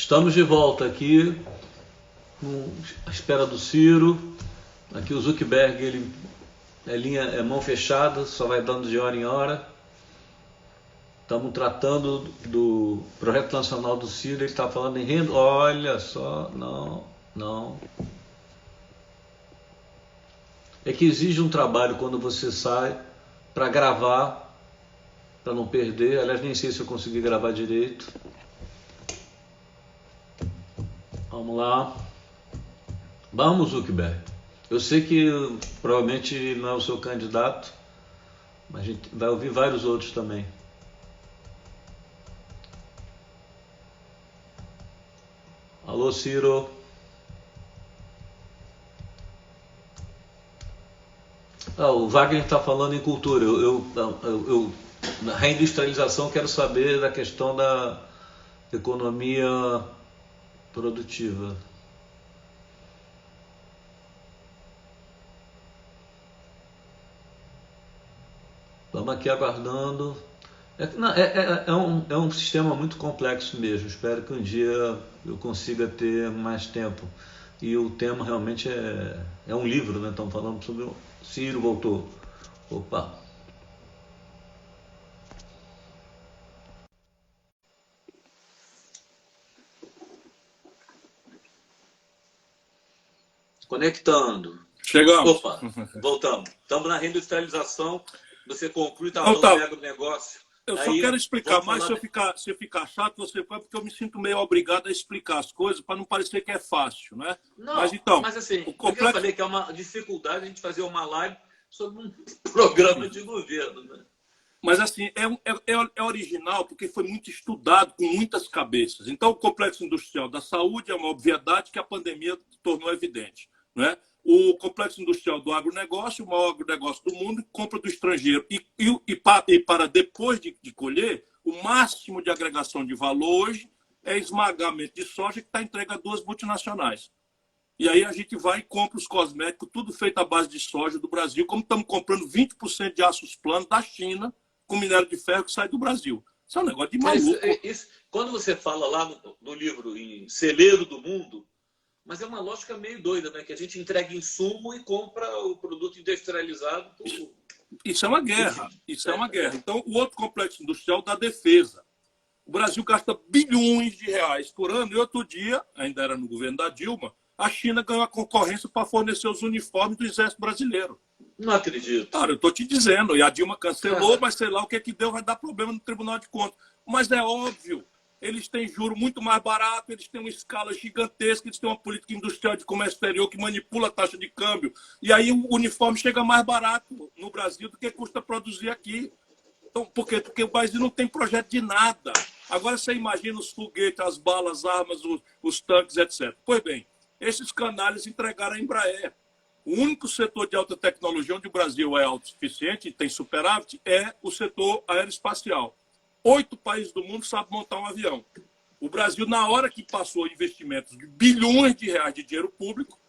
Estamos de volta aqui, à espera do Ciro. Aqui o Zuckerberg, ele é mão fechada, só vai dando de hora em hora. Estamos tratando do projeto nacional do Ciro, ele está falando em renda. Olha só, não. É que exige um trabalho quando você sai para gravar, para não perder. Aliás, nem sei se eu consegui gravar direito. Vamos lá. Vamos, Zuckerberg. Eu sei que provavelmente não é o seu candidato, mas a gente vai ouvir vários outros também. Alô, Ciro. O Wagner está falando em cultura. Na reindustrialização, quero saber da questão da economia produtiva. Vamos aqui aguardando. É um sistema muito complexo mesmo. Espero que um dia eu consiga ter mais tempo. E o tema realmente é um livro, né? Estamos falando sobre o Ciro voltou. Opa! Conectando. Chegamos. Opa, voltamos. Estamos na reindustrialização. Você conclui, está Então, falando do agronegócio. Eu só quero explicar mais, se eu ficar chato, você fala, porque eu me sinto meio obrigado a explicar as coisas para não parecer que é fácil, né? Não, mas assim, o complexo... eu falei que é uma dificuldade a gente fazer uma live sobre um programa de governo, né? Mas assim, é original porque foi muito estudado com muitas cabeças. Então, o complexo industrial da saúde é uma obviedade que a pandemia tornou evidente, né? O complexo industrial do agronegócio, o maior agronegócio do mundo, compra do estrangeiro. E para depois de colher, o máximo de agregação de valor hoje é esmagamento de soja que está entregue a duas multinacionais. E aí a gente vai e compra os cosméticos, tudo feito à base de soja do Brasil, como estamos comprando 20% de aços planos da China, com minério de ferro que sai do Brasil. Isso é um negócio de maluco. Quando você fala lá no livro em Celeiro do Mundo, mas é uma lógica meio doida, né? Que a gente entrega insumo e compra o produto industrializado. Isso é uma guerra. Isso é uma guerra. Então, o outro complexo industrial da defesa. O Brasil gasta bilhões de reais por ano. E outro dia, ainda era no governo da Dilma, a China ganhou a concorrência para fornecer os uniformes do Exército Brasileiro. Não acredito. Cara, eu estou te dizendo. E a Dilma cancelou, mas sei lá o que deu, vai dar problema no Tribunal de Contas. Mas é óbvio. Eles têm juro muito mais barato, eles têm uma escala gigantesca, eles têm uma política industrial de comércio exterior que manipula a taxa de câmbio. E aí o uniforme chega mais barato no Brasil do que custa produzir aqui. Então, por quê? Porque o Brasil não tem projeto de nada. Agora você imagina os foguetes, as balas, as armas, os tanques, etc. Pois bem, esses canalhas entregaram a Embraer. O único setor de alta tecnologia onde o Brasil é autossuficiente e tem superávit é o setor aeroespacial. 8 países do mundo sabem montar um avião. O Brasil, na hora que passou investimentos de bilhões de reais de dinheiro público,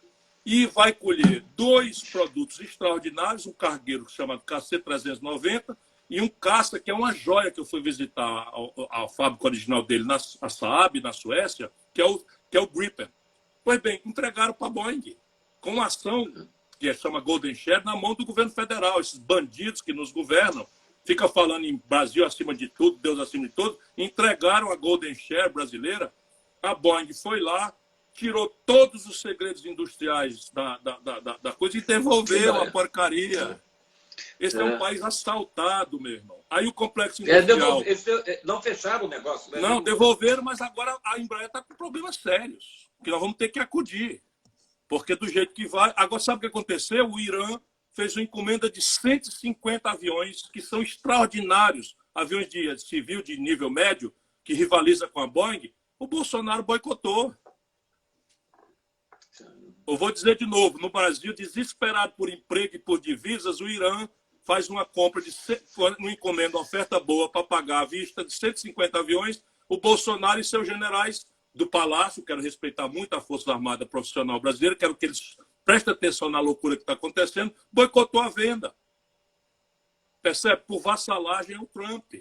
e vai colher 2 produtos extraordinários, um cargueiro chamado KC-390 e um caça, que é uma joia que eu fui visitar a fábrica original dele, a Saab, na Suécia, que é o Gripen. Pois bem, entregaram para a Boeing, com uma ação que chama Golden Share, na mão do governo federal, esses bandidos que nos governam, fica falando em Brasil acima de tudo, Deus acima de tudo, entregaram a Golden Share brasileira, a Boeing foi lá, tirou todos os segredos industriais da coisa e devolveu a porcaria. Esse é um país assaltado, meu irmão. Aí o complexo industrial... Não fecharam o negócio, né? Não, devolveram, mas agora a Embraer está com problemas sérios, que nós vamos ter que acudir. Porque do jeito que vai... Agora, sabe o que aconteceu? O Irã fez uma encomenda de 150 aviões, que são extraordinários, aviões de civil de nível médio, que rivaliza com a Boeing. O Bolsonaro boicotou. Eu vou dizer de novo, no Brasil, desesperado por emprego e por divisas, o Irã faz uma compra, uma encomenda, uma oferta boa para pagar à vista de 150 aviões. O Bolsonaro e seus generais do Palácio, quero respeitar muito a Força Armada Profissional Brasileira, quero que eles prestem atenção na loucura que está acontecendo, boicotou a venda. Percebe? Por vassalagem ao Trump.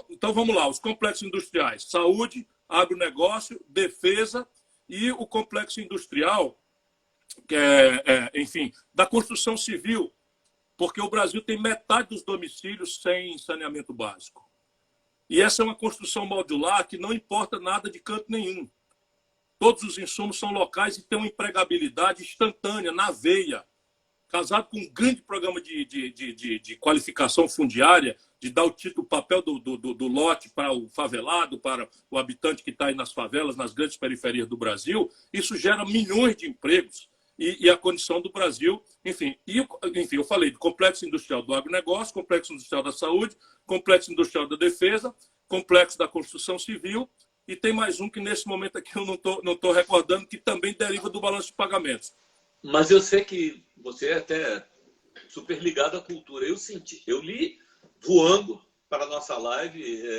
Então vamos lá, os complexos industriais, saúde, agronegócio, defesa e o complexo industrial, que enfim, da construção civil, porque o Brasil tem metade dos domicílios sem saneamento básico. E essa é uma construção modular que não importa nada de canto nenhum. Todos os insumos são locais e têm uma empregabilidade instantânea, na veia, casado com um grande programa de qualificação fundiária, de dar o papel do lote para o favelado, para o habitante que está aí nas favelas, nas grandes periferias do Brasil. Isso gera milhões de empregos e a condição do Brasil, enfim, eu falei do complexo industrial do agronegócio, complexo industrial da saúde, complexo industrial da defesa, complexo da construção civil, e tem mais um que nesse momento aqui eu não tô recordando, que também deriva do balanço de pagamentos. Mas eu sei que você é até super ligado à cultura. Eu li voando para a nossa live,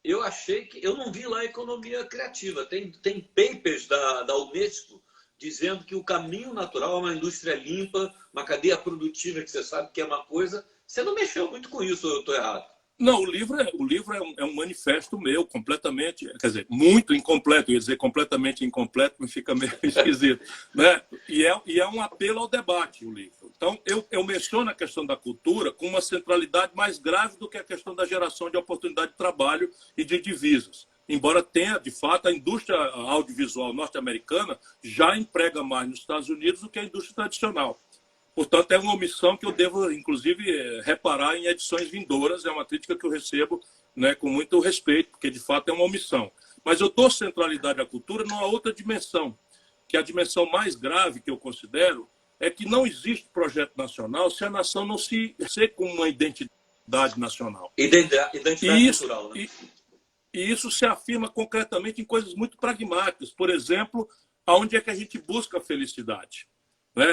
eu achei que... Eu não vi lá economia criativa. Tem papers da Unesco dizendo que o caminho natural é uma indústria limpa, uma cadeia produtiva que você sabe que é uma coisa... Você não mexeu muito com isso, ou eu estou errado? Não, o livro é um manifesto meu, completamente, quer dizer, muito incompleto, eu ia dizer completamente incompleto, mas fica meio esquisito, né? E é um apelo ao debate, o livro. Então, eu menciono a questão da cultura com uma centralidade mais grave do que a questão da geração de oportunidade de trabalho e de divisas. Embora tenha, de fato, a indústria audiovisual norte-americana já emprega mais nos Estados Unidos do que a indústria tradicional. Portanto, é uma omissão que eu devo, inclusive, reparar em edições vindouras. É uma crítica que eu recebo, né, com muito respeito, porque, de fato, é uma omissão. Mas eu dou centralidade à cultura numa outra dimensão, que é a dimensão mais grave que eu considero, é que não existe projeto nacional se a nação não se ser com uma identidade nacional. Identidade cultural, né? E isso se afirma concretamente em coisas muito pragmáticas. Por exemplo, aonde é que a gente busca a felicidade?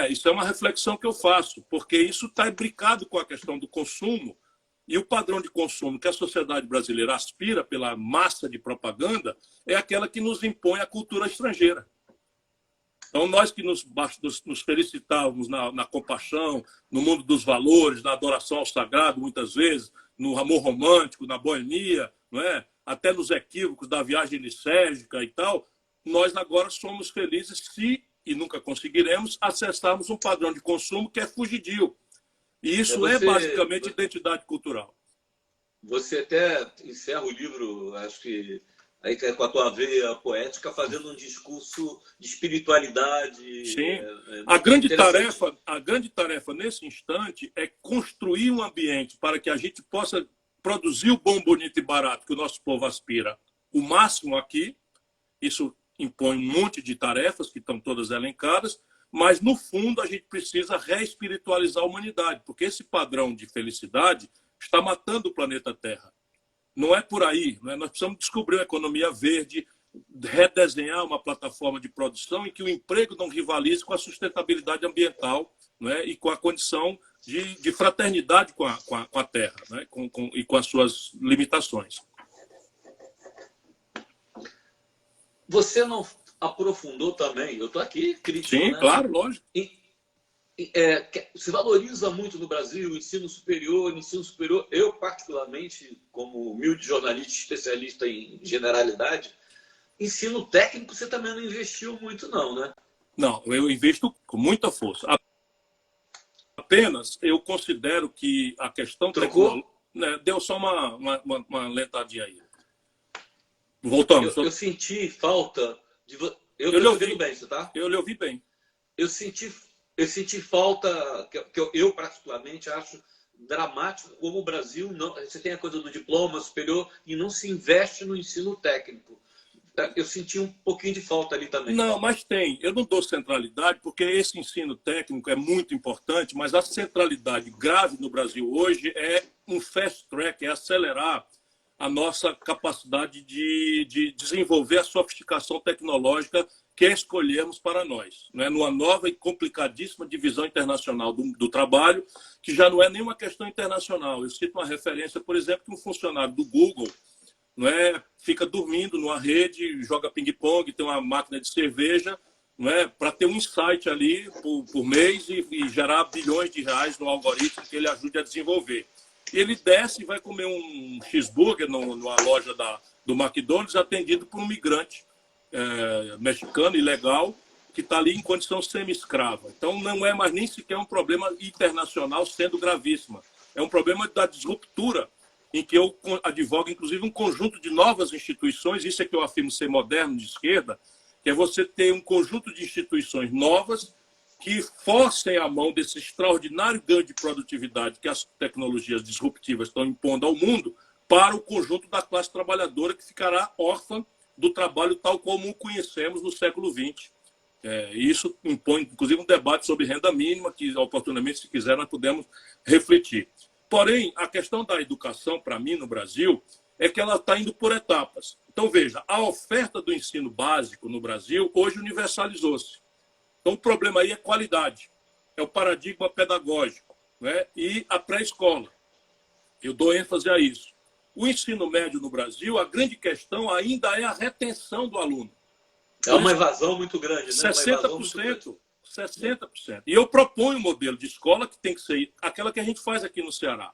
Isso é uma reflexão que eu faço, porque isso está imbricado com a questão do consumo e o padrão de consumo que a sociedade brasileira aspira pela massa de propaganda é aquela que nos impõe a cultura estrangeira. Então, nós que nos felicitávamos na compaixão, no mundo dos valores, na adoração ao sagrado, muitas vezes, no amor romântico, na boemia, não é? Até nos equívocos da viagem lisérgica e tal, nós agora somos felizes se... e nunca conseguiremos acessarmos um padrão de consumo que é fugidio. E isso é basicamente identidade cultural. Você até encerra o livro, acho que aí com a tua veia poética, fazendo um discurso de espiritualidade. Sim. A grande tarefa nesse instante é construir um ambiente para que a gente possa produzir o bom, bonito e barato que o nosso povo aspira o máximo aqui. Isso impõe um monte de tarefas que estão todas elencadas, mas, no fundo, a gente precisa reespiritualizar a humanidade, porque esse padrão de felicidade está matando o planeta Terra. Não é por aí. Não é? Nós precisamos descobrir uma economia verde, redesenhar uma plataforma de produção em que o emprego não rivalize com a sustentabilidade ambiental, não é? E com a condição de fraternidade com a Terra, não é? E com as suas limitações. Você não aprofundou também, eu estou aqui crítico, sim, né? Claro, lógico. Se valoriza muito no Brasil o ensino superior. Eu, particularmente, como humilde jornalista especialista em generalidade, ensino técnico você também não investiu muito não, né? Não, eu investo com muita força. Apenas eu considero que a questão tecnológica... Né, deu só uma lentadinha aí. Voltamos. Eu senti falta de... Eu lhe ouvi bem, você tá? Eu lhe ouvi bem. Eu senti falta, que eu particularmente acho dramático, como o Brasil não... Você tem a coisa do diploma superior e não se investe no ensino técnico. Eu senti um pouquinho de falta ali também. Não, mas tem. Eu não dou centralidade, porque esse ensino técnico é muito importante, mas a centralidade grave no Brasil hoje é um fast track, é acelerar a nossa capacidade de desenvolver a sofisticação tecnológica que escolhemos para nós, né? Numa nova e complicadíssima divisão internacional do trabalho, que já não é nenhuma questão internacional. Eu cito uma referência, por exemplo, que um funcionário do Google, não é, fica dormindo numa rede, joga ping-pong, tem uma máquina de cerveja, não é, para ter um insight ali por mês e gerar bilhões de reais no algoritmo que ele ajude a desenvolver. E ele desce e vai comer um cheeseburger numa loja do McDonald's, atendido por um migrante mexicano, ilegal, que está ali em condição semi-escrava. Então, não é mais nem sequer um problema internacional, sendo gravíssima. É um problema da disruptura, em que eu advogo, inclusive, um conjunto de novas instituições, isso é que eu afirmo ser moderno de esquerda, que é você ter um conjunto de instituições novas que forcem a mão desse extraordinário ganho de produtividade que as tecnologias disruptivas estão impondo ao mundo para o conjunto da classe trabalhadora que ficará órfã do trabalho tal como o conhecemos no século XX. Isso impõe, inclusive, um debate sobre renda mínima, que, oportunamente, se quiser, nós podemos refletir. Porém, a questão da educação, para mim, no Brasil, é que ela está indo por etapas. Então, veja, a oferta do ensino básico no Brasil hoje universalizou-se. Então, o problema aí é qualidade, é o paradigma pedagógico, né? E a pré-escola. Eu dou ênfase a isso. O ensino médio no Brasil, a grande questão ainda é a retenção do aluno. É uma evasão muito grande, né? 60%. 60%. E eu proponho um modelo de escola que tem que ser aquela que a gente faz aqui no Ceará.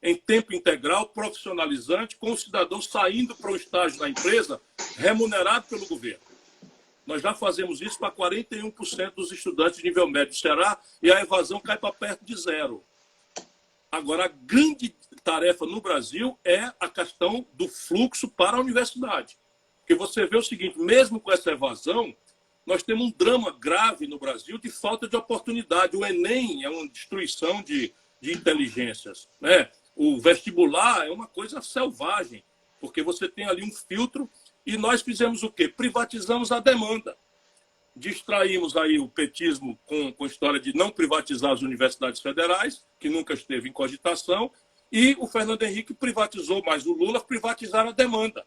Em tempo integral, profissionalizante, com o cidadão saindo para o estágio da empresa, remunerado pelo governo. Nós já fazemos isso para 41% dos estudantes de nível médio do Ceará e a evasão cai para perto de zero. Agora, a grande tarefa no Brasil é a questão do fluxo para a universidade. Porque você vê o seguinte, mesmo com essa evasão, nós temos um drama grave no Brasil de falta de oportunidade. O Enem é uma destruição de inteligências, né? O vestibular é uma coisa selvagem, porque você tem ali um filtro e nós fizemos o quê? Privatizamos a demanda. Distraímos aí o petismo com a história de não privatizar as universidades federais, que nunca esteve em cogitação, e o Fernando Henrique privatizou, mais o Lula privatizar a demanda.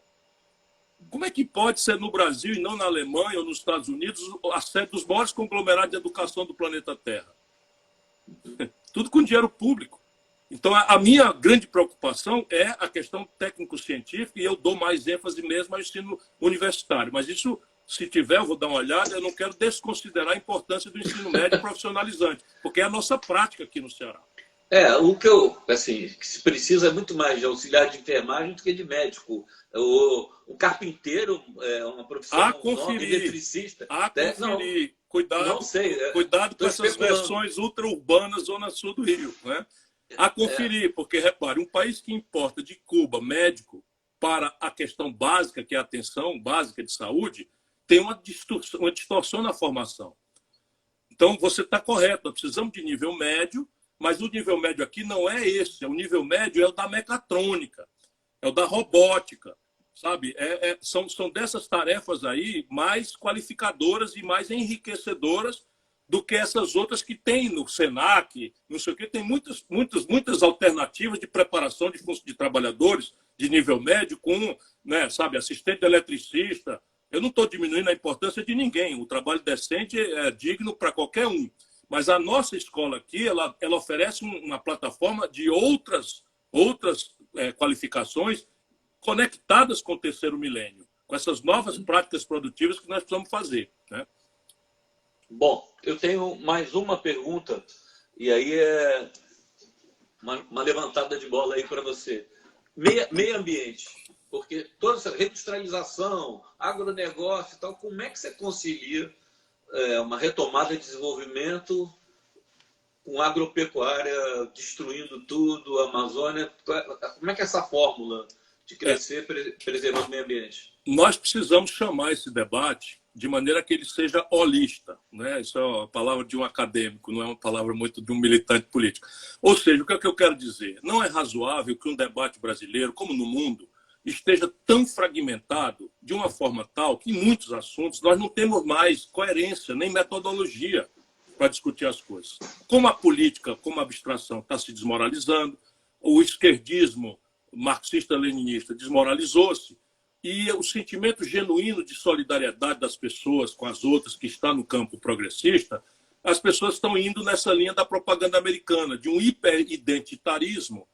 Como é que pode ser no Brasil e não na Alemanha ou nos Estados Unidos a sede dos maiores conglomerados de educação do planeta Terra? Tudo com dinheiro público. Então, a minha grande preocupação é a questão técnico-científica e eu dou mais ênfase mesmo ao ensino universitário. Mas isso, se tiver, eu vou dar uma olhada, eu não quero desconsiderar a importância do ensino médio profissionalizante, porque é a nossa prática aqui no Ceará. O que que se precisa é muito mais de auxiliar de enfermagem do que de médico. O carpinteiro é uma profissão nova, eletricista. Conferir. Cuidado, não sei, cuidado com essas versões ultra-urbanas, zona sul do Rio, né? A conferir, porque, repare, um país que importa de Cuba médico para a questão básica, que é a atenção básica de saúde, tem uma distorção na formação. Então, você está correto, nós precisamos de nível médio, mas o nível médio aqui não é esse, o nível médio é o da mecatrônica, é o da robótica, sabe? São dessas tarefas aí mais qualificadoras e mais enriquecedoras do que essas outras que tem no Senac, não sei o quê, tem muitas alternativas de preparação de trabalhadores de nível médio com, né, sabe, assistente eletricista. Eu não estou diminuindo a importância de ninguém, o trabalho decente é digno para qualquer um. Mas a nossa escola aqui, ela oferece uma plataforma de outras qualificações conectadas com o terceiro milênio, com essas novas práticas produtivas que nós precisamos fazer, né? Bom, eu tenho mais uma pergunta, e aí é uma levantada de bola aí para você. Meio ambiente, porque toda essa reindustrialização, agronegócio e tal, como é que você concilia uma retomada de desenvolvimento com agropecuária destruindo tudo, a Amazônia? Como é que é essa fórmula de crescer preservando o meio ambiente? Nós precisamos chamar esse debate de maneira que ele seja holista, né? Isso é uma palavra de um acadêmico, não é uma palavra muito de um militante político. Ou seja, o que é que eu quero dizer? Não é razoável que um debate brasileiro, como no mundo, esteja tão fragmentado de uma forma tal que, em muitos assuntos, nós não temos mais coerência nem metodologia para discutir as coisas. Como a política, como a abstração está se desmoralizando, o esquerdismo marxista-leninista desmoralizou-se, e o sentimento genuíno de solidariedade das pessoas com as outras que está no campo progressista, as pessoas estão indo nessa linha da propaganda americana, de um hiperidentitarismo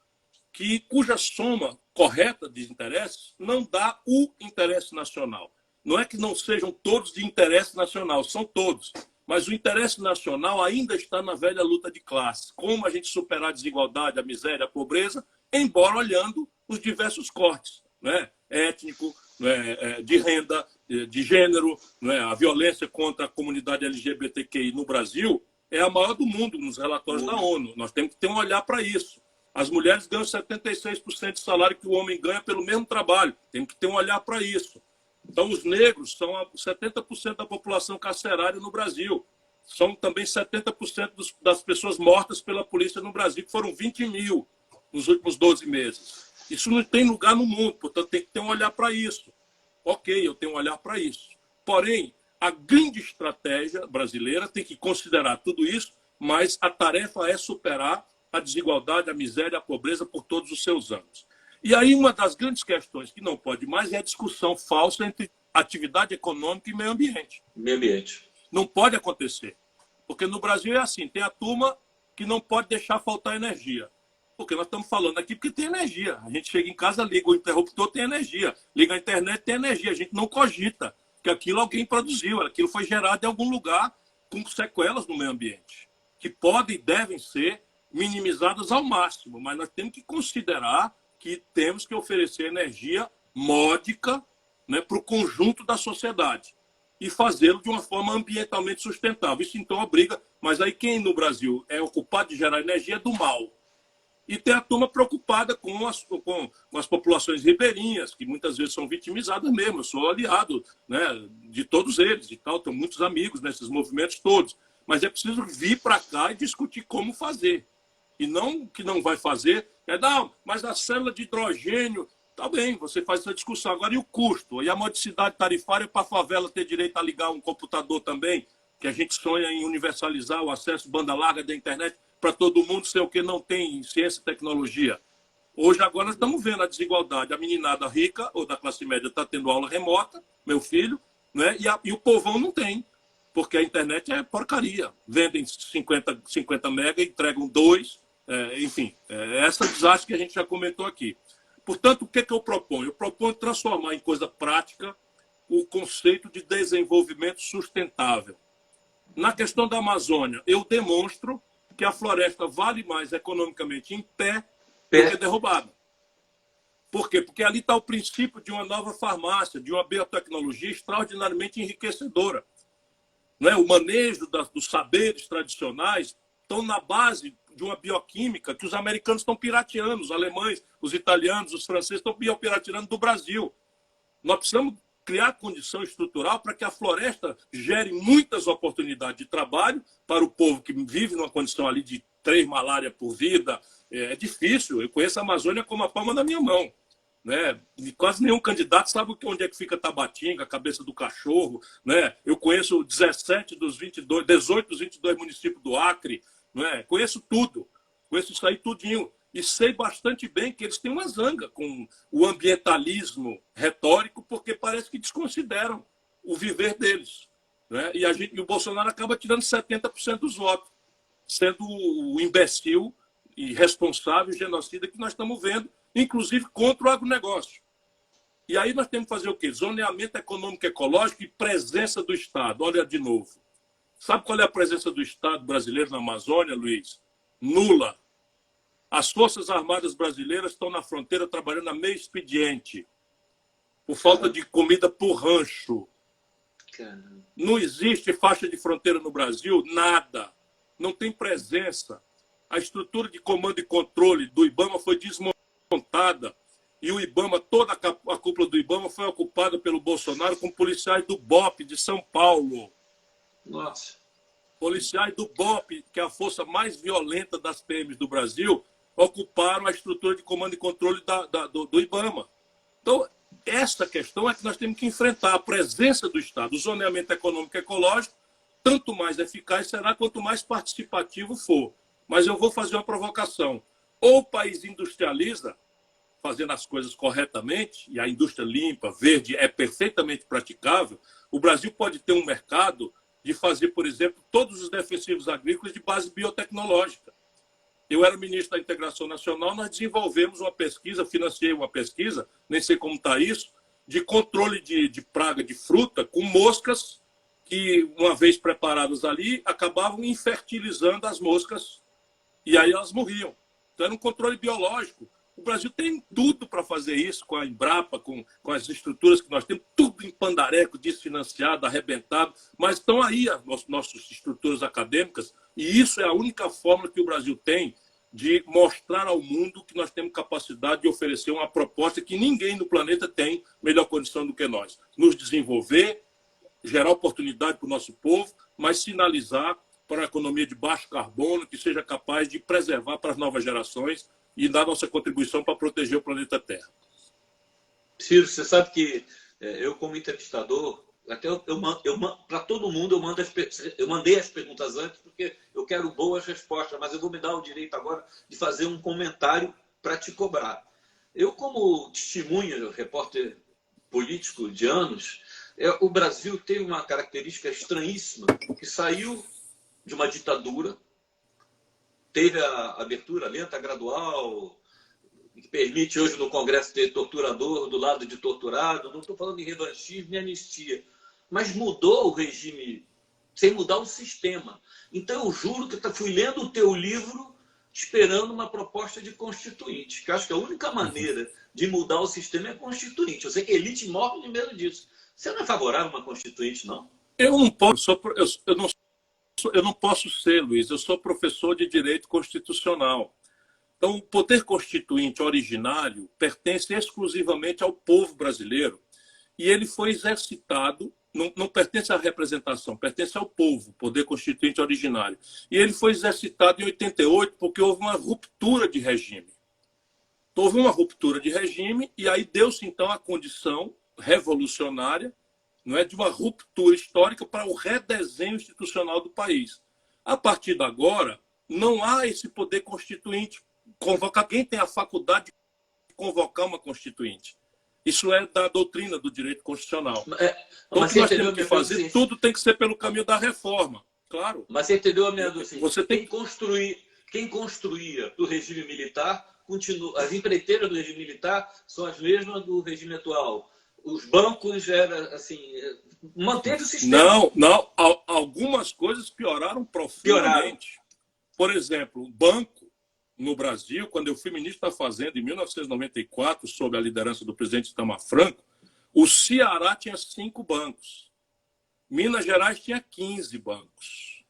cuja soma correta de interesses não dá o interesse nacional. Não é que não sejam todos de interesse nacional, são todos. Mas o interesse nacional ainda está na velha luta de classe. Como a gente superar a desigualdade, a miséria, a pobreza embora olhando os diversos cortes, né? Étnico, né? De renda, de gênero, né? A violência contra a comunidade LGBTQI no Brasil é a maior do mundo nos relatórios da ONU. Nós temos que ter um olhar para isso. As mulheres ganham 76% de salário que o homem ganha pelo mesmo trabalho. Temos que ter um olhar para isso. Então, os negros são 70% da população carcerária no Brasil. São também 70% das pessoas mortas pela polícia no Brasil, que foram 20 mil nos últimos 12 meses. Isso não tem lugar no mundo, portanto, tem que ter um olhar para isso. Ok, eu tenho um olhar para isso. Porém, a grande estratégia brasileira tem que considerar tudo isso, mas a tarefa é superar a desigualdade, a miséria, a pobreza por todos os seus âmbitos. E aí uma das grandes questões que não pode mais é a discussão falsa entre atividade econômica e meio ambiente. Meio ambiente. Não pode acontecer. Porque no Brasil é assim, tem a turma que não pode deixar faltar energia. Porque nós estamos falando aqui porque tem energia. A gente chega em casa, liga o interruptor, tem energia. Liga a internet, tem energia. A gente não cogita que aquilo alguém produziu. Aquilo foi gerado em algum lugar com sequelas no meio ambiente. Que podem e devem ser minimizadas ao máximo. Mas nós temos que considerar que temos que oferecer energia módica, né, para o conjunto da sociedade. E fazê-lo de uma forma ambientalmente sustentável. Isso então obriga... Mas aí quem no Brasil é ocupado de gerar energia é do mal. E tem a turma preocupada com as populações ribeirinhas, que muitas vezes são vitimizadas mesmo. Eu sou aliado, né, de todos eles e tal. Tenho muitos amigos nesses movimentos todos. Mas é preciso vir para cá e discutir como fazer. E não que não vai fazer, não, mas a célula de hidrogênio, tá bem, você faz essa discussão. Agora, e o custo? E a modicidade tarifária para a favela ter direito a ligar um computador também, que a gente sonha em universalizar o acesso banda larga da internet para todo mundo, sei o que não tem ciência e tecnologia. Hoje, agora, nós estamos vendo a desigualdade. A meninada rica ou da classe média está tendo aula remota, meu filho, né? E o povão não tem, porque a internet é porcaria. Vendem 50 mega e entregam 2. Enfim, essa desastre que a gente já comentou aqui. Portanto, o que eu proponho? Eu proponho transformar em coisa prática o conceito de desenvolvimento sustentável. Na questão da Amazônia, eu demonstro que a floresta vale mais economicamente em pé do que derrubada. Por quê? Porque ali está o princípio de uma nova farmácia, de uma biotecnologia extraordinariamente enriquecedora. Não é? O manejo dos saberes tradicionais estão na base de uma bioquímica que os americanos estão pirateando, os alemães, os italianos, os franceses estão pirateando do Brasil. Nós precisamos criar condição estrutural para que a floresta gere muitas oportunidades de trabalho para o povo que vive numa condição ali de 3 malária por vida. É difícil. Eu conheço a Amazônia como a palma da minha mão. Né? E quase nenhum candidato sabe onde é que fica Tabatinga, a cabeça do cachorro. Né? Eu conheço 18 dos 22 municípios do Acre. Né? Conheço tudo. Conheço isso aí tudinho. E sei bastante bem que eles têm uma zanga com o ambientalismo retórico, porque parece que desconsideram o viver deles. Né? E o Bolsonaro acaba tirando 70% dos votos, sendo o imbecil, irresponsável, genocida que nós estamos vendo, inclusive contra o agronegócio. E aí nós temos que fazer o quê? Zoneamento econômico ecológico e presença do Estado. Olha de novo. Sabe qual é a presença do Estado brasileiro na Amazônia, Luiz? Nula. As Forças Armadas brasileiras estão na fronteira trabalhando a meio expediente, por falta de comida por rancho. Não existe faixa de fronteira no Brasil, nada. Não tem presença. A estrutura de comando e controle do IBAMA foi desmontada. E o IBAMA, toda a cúpula do IBAMA foi ocupada pelo Bolsonaro com policiais do BOP de São Paulo. Nossa. Policiais do BOP, que é a força mais violenta das PMs do Brasil, ocuparam a estrutura de comando e controle do IBAMA. Então, essa questão é que nós temos que enfrentar a presença do Estado. O zoneamento econômico e ecológico, tanto mais eficaz será quanto mais participativo for. Mas eu vou fazer uma provocação. Ou o país industrializa, fazendo as coisas corretamente, e a indústria limpa, verde, é perfeitamente praticável, o Brasil pode ter um mercado de fazer, por exemplo, todos os defensivos agrícolas de base biotecnológica. Eu era ministro da Integração Nacional, nós desenvolvemos uma pesquisa, financiei uma pesquisa, nem sei como está isso, de controle de praga de fruta com moscas que, uma vez preparadas ali, acabavam infertilizando as moscas e aí elas morriam. Então era um controle biológico O Brasil tem tudo para fazer isso, com a Embrapa, com as estruturas que nós temos, tudo em pandareco, desfinanciado, arrebentado, mas estão aí as nossas estruturas acadêmicas, e isso é a única forma que o Brasil tem de mostrar ao mundo que nós temos capacidade de oferecer uma proposta que ninguém no planeta tem melhor condição do que nós. Nos desenvolver, gerar oportunidade para o nosso povo, mas sinalizar para uma economia de baixo carbono que seja capaz de preservar para as novas gerações e dar nossa contribuição para proteger o planeta Terra. Ciro, você sabe que eu, como entrevistador, até para todo mundo eu mandei as perguntas antes, porque eu quero boas respostas, mas eu vou me dar o direito agora de fazer um comentário para te cobrar. Eu, como testemunha, repórter político de anos, o Brasil tem uma característica estranhíssima, que saiu de uma ditadura, teve a abertura lenta, gradual, que permite hoje no Congresso ter torturador do lado de torturado. Não estou falando em revanchismo nem anistia, mas mudou o regime sem mudar o sistema. Então eu juro que fui lendo o teu livro esperando uma proposta de constituinte, que eu acho que a única maneira de mudar o sistema é constituinte. Eu sei que a elite morre de medo disso. Você não é favorável a uma constituinte, não? Eu não posso, eu não posso ser, Luiz. Eu sou professor de direito constitucional. Então, o poder constituinte originário pertence exclusivamente ao povo brasileiro e ele foi exercitado, não pertence à representação, pertence ao povo, poder constituinte originário. E ele foi exercitado em 88 porque houve uma ruptura de regime. Houve uma ruptura de regime e aí deu-se, então, a condição revolucionária, não é, de uma ruptura histórica para o redesenho institucional do país. A partir de agora, não há esse poder constituinte. Quem tem a faculdade de convocar uma constituinte? Isso é da doutrina do direito constitucional. Então, o que nós temos que fazer, tudo tem que ser pelo caminho da reforma, claro. Mas você entendeu a minha dúvida? Você tem... Quem construía do regime militar, as empreiteiras do regime militar são as mesmas do regime atual. Os bancos era assim, manteve o sistema. Não, algumas coisas pioraram profundamente. Por exemplo, o banco no Brasil, quando eu fui ministro da Fazenda em 1994, sob a liderança do presidente Itamar Franco, o Ceará tinha 5 bancos. Minas Gerais tinha 15 bancos.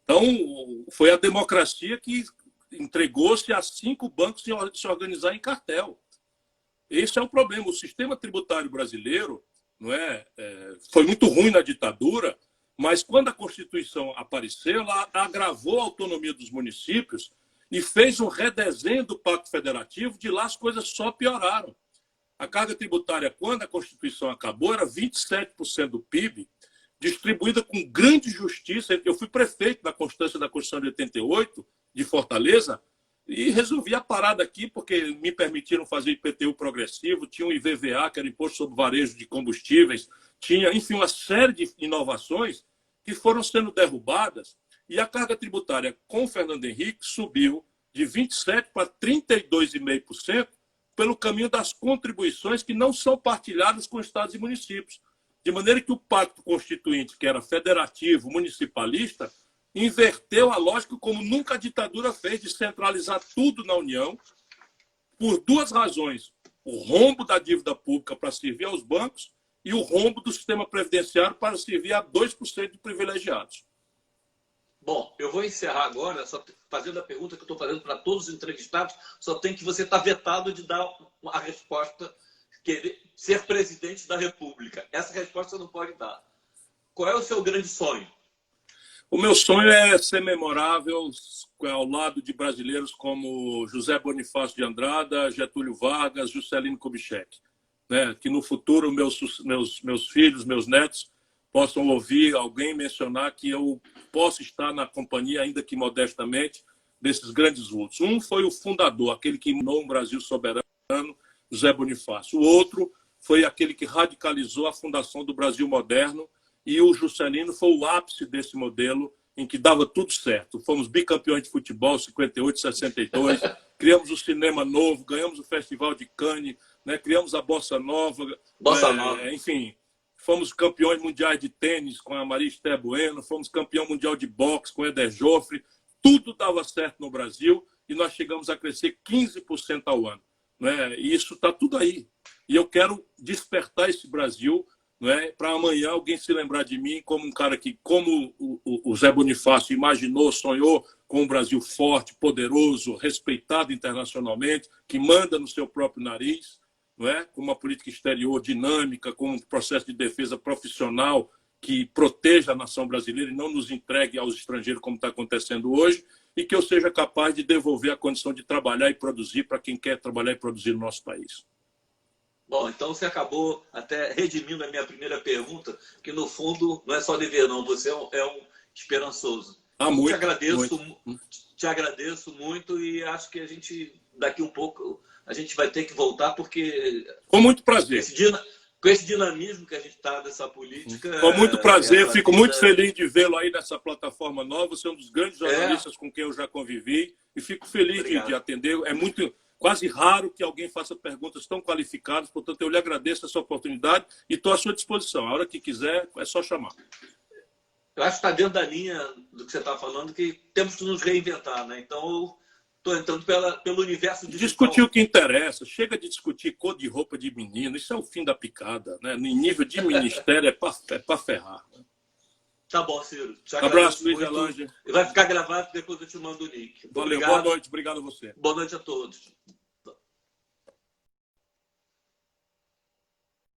Então, foi a democracia que entregou-se a 5 bancos se organizar em cartel. Esse é o problema. O sistema tributário brasileiro foi muito ruim na ditadura, mas quando a Constituição apareceu, ela agravou a autonomia dos municípios e fez um redesenho do Pacto Federativo. De lá as coisas só pioraram. A carga tributária, quando a Constituição acabou, era 27% do PIB, distribuída com grande justiça. Eu fui prefeito da Constância da Constituição de 88, de Fortaleza, e resolvi a parada aqui, porque me permitiram fazer IPTU progressivo, tinha o IVVA, que era Imposto sobre Varejo de Combustíveis, tinha, enfim, uma série de inovações que foram sendo derrubadas, e a carga tributária com o Fernando Henrique subiu de 27% para 32,5% pelo caminho das contribuições que não são partilhadas com estados e municípios. De maneira que o Pacto Constituinte, que era federativo, municipalista, inverteu a lógica como nunca a ditadura fez, de centralizar tudo na União, por 2 razões. O rombo da dívida pública para servir aos bancos e o rombo do sistema previdenciário para servir a 2% de privilegiados. Bom, eu vou encerrar agora, só fazendo a pergunta que eu estou fazendo para todos os entrevistados, só tem que você estar vetado de dar a resposta, ser presidente da República. Essa resposta você não pode dar. Qual é o seu grande sonho? O meu sonho é ser memorável ao lado de brasileiros como José Bonifácio de Andrada, Getúlio Vargas, Juscelino Kubitschek. Né? Que no futuro meus filhos, meus netos, possam ouvir alguém mencionar que eu posso estar na companhia, ainda que modestamente, desses grandes vultos. Um foi o fundador, aquele que imaginou um Brasil soberano, José Bonifácio. O outro foi aquele que radicalizou a fundação do Brasil moderno, e o Juscelino foi o ápice desse modelo em que dava tudo certo. Fomos bicampeões de futebol, 58, 62, criamos o Cinema Novo, ganhamos o Festival de Cannes, né? Criamos a Bossa Nova, enfim, fomos campeões mundiais de tênis com a Maria Esther Bueno, fomos campeão mundial de boxe com Eder Joffre, tudo dava certo no Brasil e nós chegamos a crescer 15% ao ano. Né? E isso está tudo aí. E eu quero despertar esse Brasil, né, para amanhã alguém se lembrar de mim como um cara que, como o Zé Bonifácio imaginou, sonhou com um Brasil forte, poderoso, respeitado internacionalmente, que manda no seu próprio nariz, não é? Com uma política exterior dinâmica, com um processo de defesa profissional que proteja a nação brasileira e não nos entregue aos estrangeiros como está acontecendo hoje, e que eu seja capaz de devolver a condição de trabalhar e produzir para quem quer trabalhar e produzir no nosso país. Bom, então você acabou até redimindo a minha primeira pergunta, que no fundo não é só dever, não. Você é um esperançoso. Muito, te agradeço muito e acho que a gente, daqui um pouco, a gente vai ter que voltar, porque... Com muito prazer. Com esse dinamismo que a gente está nessa política... Com muito prazer, fico muito feliz de vê-lo aí nessa plataforma nova. Você é um dos grandes jornalistas com quem eu já convivi e fico feliz de atender. É quase raro que alguém faça perguntas tão qualificadas, portanto eu lhe agradeço essa oportunidade e estou à sua disposição. A hora que quiser, é só chamar. Eu acho que está dentro da linha do que você está falando, que temos que nos reinventar, né? Então eu estou entrando pelo universo digital. Discutir o que interessa, chega de discutir cor de roupa de menino, isso é o fim da picada, né? Em nível de ministério é para ferrar. Tá bom, Ciro. Abraço, Luiz Elange. Vai ficar gravado, depois eu te mando o link. Valeu, boa noite, obrigado a você. Boa noite a todos.